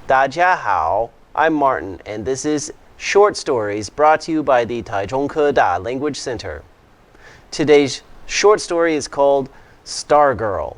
大家好, I'm Martin, and this is Short Stories brought to you by the Taichung Keda Language Center. Today's short story is called Stargirl.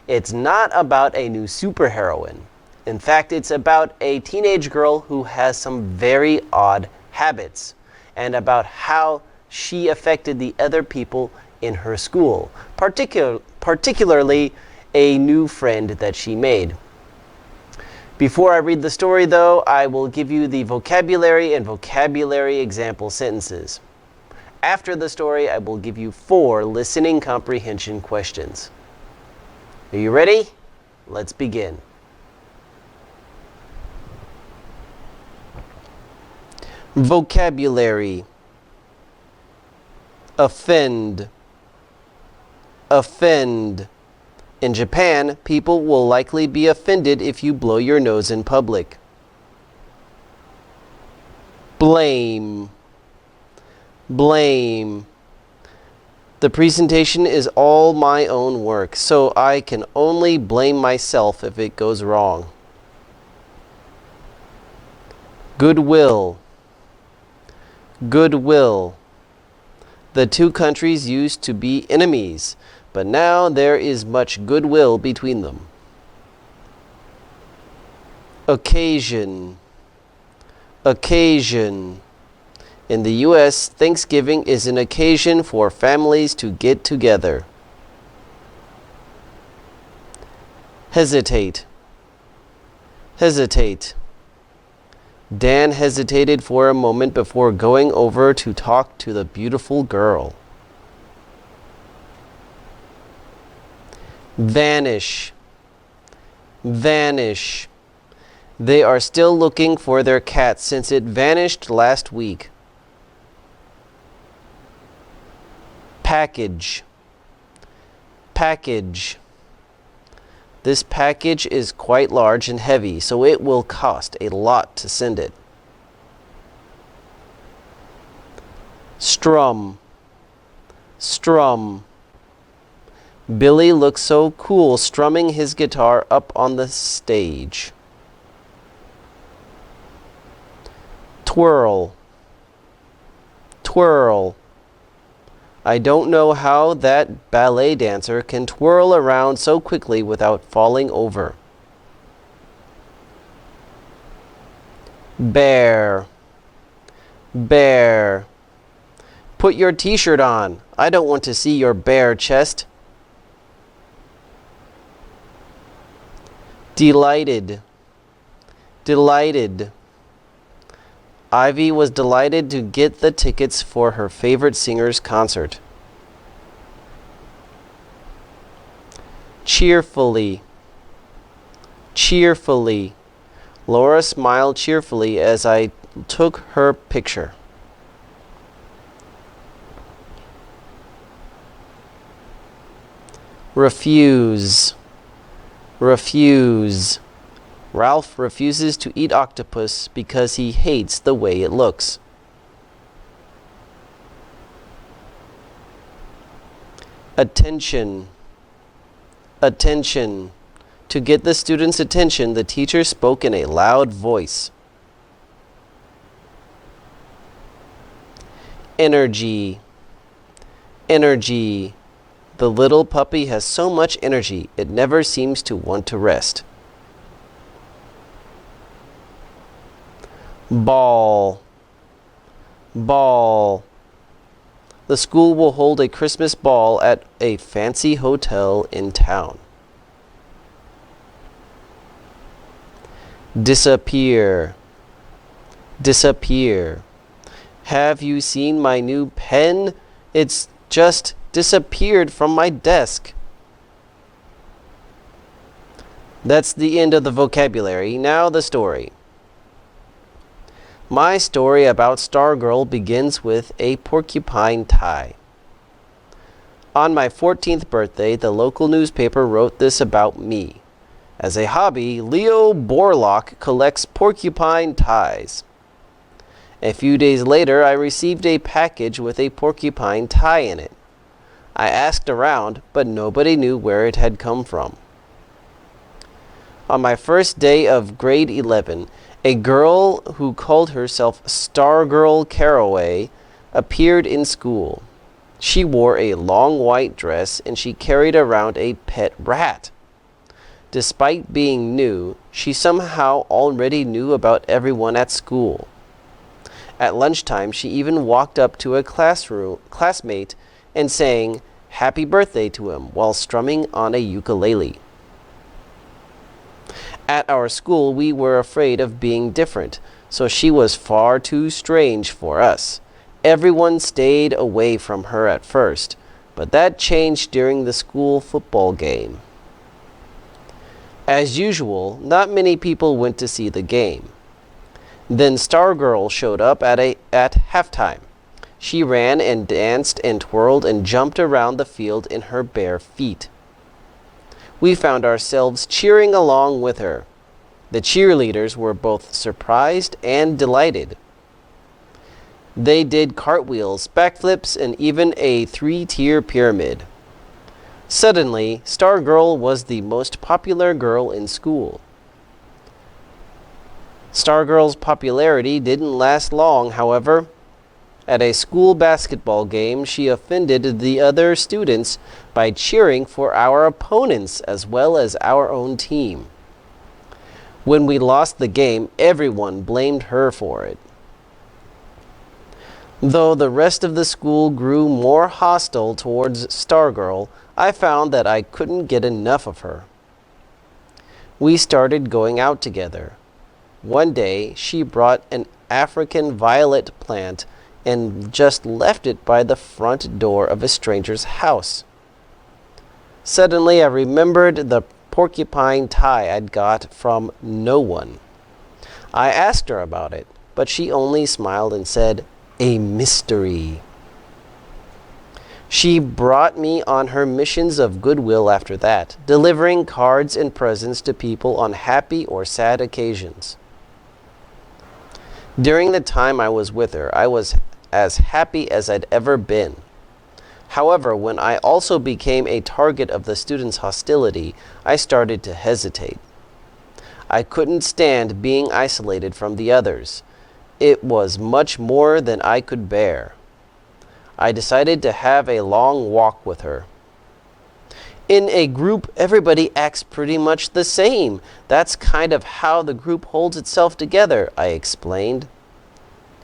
It's not about a new superheroine. In fact, it's about a teenage girl who has some very odd habits and about how she affected the other people in her school, particularly a new friend that she made. Before I read the story, though, I will give you the vocabulary and vocabulary example sentences. After the story, I will give you 4 listening comprehension questions. Are you ready? Let's begin. Vocabulary. Offend. Offend. In Japan, people will likely be offended if you blow your nose in public. Blame. Blame. The presentation is all my own work, so I can only blame myself if it goes wrong. Goodwill. Goodwill. The 2 countries used to be enemies, but now there is much goodwill between them. Occasion. Occasion. In the U.S., Thanksgiving is an occasion for families to get together. Hesitate. Hesitate. Dan hesitated for a moment before going over to talk to the beautiful girl. Vanish. Vanish. They are still looking for their cat since it vanished last week. Package. Package. This package is quite large and heavy, so it will cost a lot to send it. Strum. Strum. Billy looks so cool strumming his guitar up on the stage. Twirl. Twirl. I don't know how that ballet dancer can twirl around so quickly without falling over. Bear. Bear. Put your t-shirt on. I don't want to see your bare chest. Delighted. Delighted. Ivy was delighted to get the tickets for her favorite singer's concert. Cheerfully. Cheerfully. Laura smiled cheerfully as I took her picture. Refuse. Refuse. Ralph refuses to eat octopus because he hates the way it looks. Attention. Attention. To get the students' attention, the teacher spoke in a loud voice. Energy. Energy. The little puppy has so much energy, it never seems to want to rest. Ball. Ball. The school will hold a Christmas ball at a fancy hotel in town. Disappear. Disappear. Have you seen my new pen? It's just disappeared from my desk. That's the end of the vocabulary. Now the story. My story about Stargirl begins with a porcupine tie. On my 14th birthday, the local newspaper wrote this about me. As a hobby, Leo Borlock collects porcupine ties. A few days later, I received a package with a porcupine tie in it. I asked around, but nobody knew where it had come from. On my first day of grade 11, a girl who called herself Stargirl Caraway appeared in school. She wore a long white dress and she carried around a pet rat. Despite being new, she somehow already knew about everyone at school. At lunchtime, she even walked up to a classmate and sang "Happy Birthday" to him while strumming on a ukulele. At our school, we were afraid of being different, so she was far too strange for us. Everyone stayed away from her at first, but that changed during the school football game. As usual, not many people went to see the game. Then Stargirl showed up at halftime. She ran and danced and twirled and jumped around the field in her bare feet. We found ourselves cheering along with her. The cheerleaders were both surprised and delighted. They did cartwheels, backflips, and even a 3-tier pyramid. Suddenly, Stargirl was the most popular girl in school. Stargirl's popularity didn't last long, however. At a school basketball game, she offended the other students by cheering for our opponents as well as our own team. When we lost the game, everyone blamed her for it. Though the rest of the school grew more hostile towards Stargirl, I found that I couldn't get enough of her. We started going out together. One day, she brought an African violet plant and just left it by the front door of a stranger's house. Suddenly, I remembered the porcupine tie I'd got from no one. I asked her about it, but she only smiled and said, "A mystery." She brought me on her missions of goodwill after that, delivering cards and presents to people on happy or sad occasions. During the time I was with her, I was as happy as I'd ever been. However, when I also became a target of the students' hostility, I started to hesitate. I couldn't stand being isolated from the others. It was much more than I could bear. I decided to have a long walk with her. In a group, everybody acts pretty much the same. That's kind of how the group holds itself together, I explained.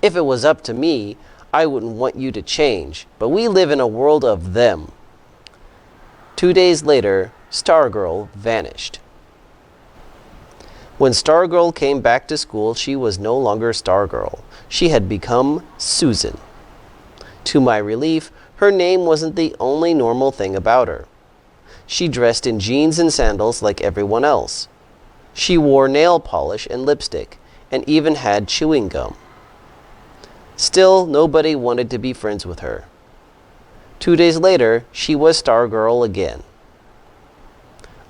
If it was up to me, I wouldn't want you to change, but we live in a world of them. 2 days later, Stargirl vanished. When Stargirl came back to school, she was no longer Stargirl. She had become Susan. To my relief, her name wasn't the only normal thing about her. She dressed in jeans and sandals like everyone else. She wore nail polish and lipstick, and even had chewing gum. Still, nobody wanted to be friends with her. 2 days later, she was Stargirl again.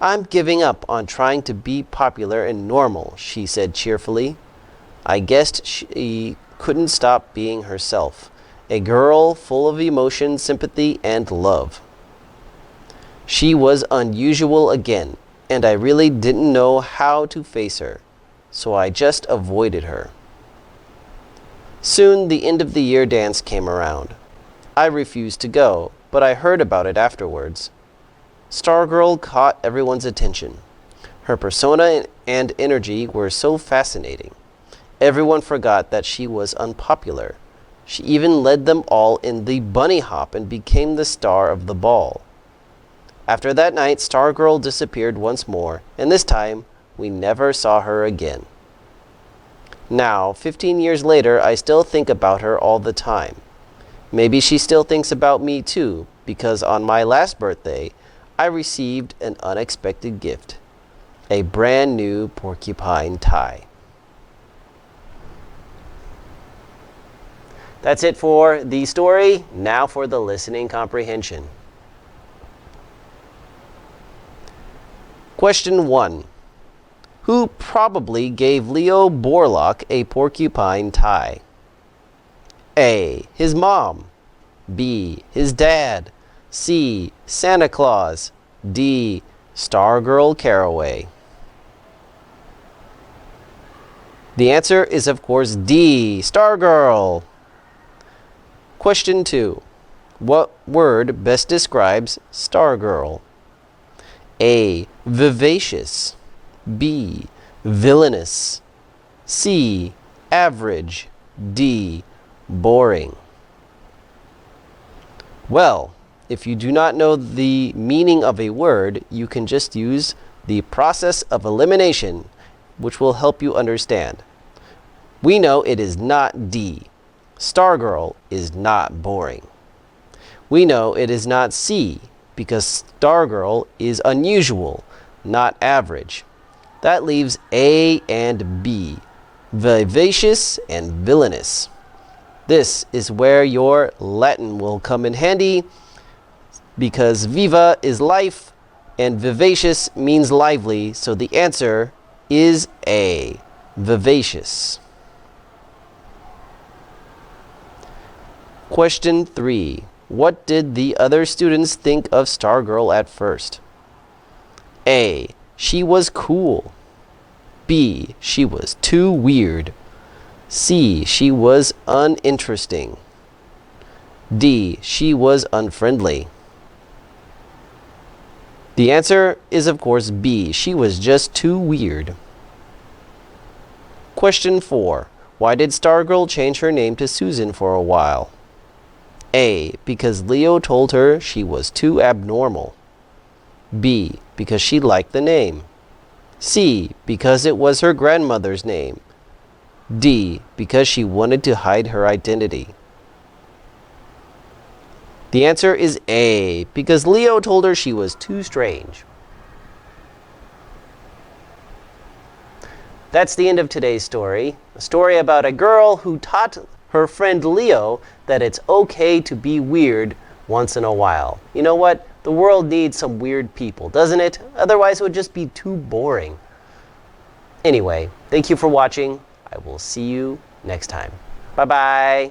"I'm giving up on trying to be popular and normal," she said cheerfully. I guessed she couldn't stop being herself, a girl full of emotion, sympathy, and love. She was unusual again, and I really didn't know how to face her, so I just avoided her. Soon, the end of the year dance came around. I refused to go, but I heard about it afterwards. Stargirl caught everyone's attention. Her persona and energy were so fascinating. Everyone forgot that she was unpopular. She even led them all in the bunny hop and became the star of the ball. After that night, Stargirl disappeared once more, and this time, we never saw her again. Now, 15 years later, I still think about her all the time. Maybe she still thinks about me too, because on my last birthday, I received an unexpected gift, a brand new porcupine tie. That's it for the story. Now for the listening comprehension. Question 1. Who probably gave Leo Borlaug a porcupine tie? A. His mom. B. His dad. C. Santa Claus. D. Stargirl Caraway. The answer is, of course, D. Stargirl. Question 2. What word best describes Stargirl? A. Vivacious. B. Villainous. C. Average. D. Boring. Well, if you do not know the meaning of a word, you can just use the process of elimination, which will help you understand. We know it is not D. Stargirl is not boring. We know it is not C, because Stargirl is unusual, not average. That leaves A and B, vivacious and villainous. This is where your Latin will come in handy, because viva is life and vivacious means lively, so the answer is A, vivacious. Question 3. What did the other students think of Stargirl at first? A. She was cool. B. She was too weird. C. She was uninteresting. D. She was unfriendly. The answer is, of course, B. She was just too weird. Question 4. Why did Stargirl change her name to Susan for a while? A. Because Leo told her she was too abnormal. B. Because she liked the name. C. Because it was her grandmother's name. D. Because she wanted to hide her identity. The answer is A. Because Leo told her she was too strange. That's the end of today's story. A story about a girl who taught her friend Leo that it's okay to be weird once in a while. You know what? The world needs some weird people, doesn't it? Otherwise, it would just be too boring. Anyway, thank you for watching. I will see you next time. Bye-bye.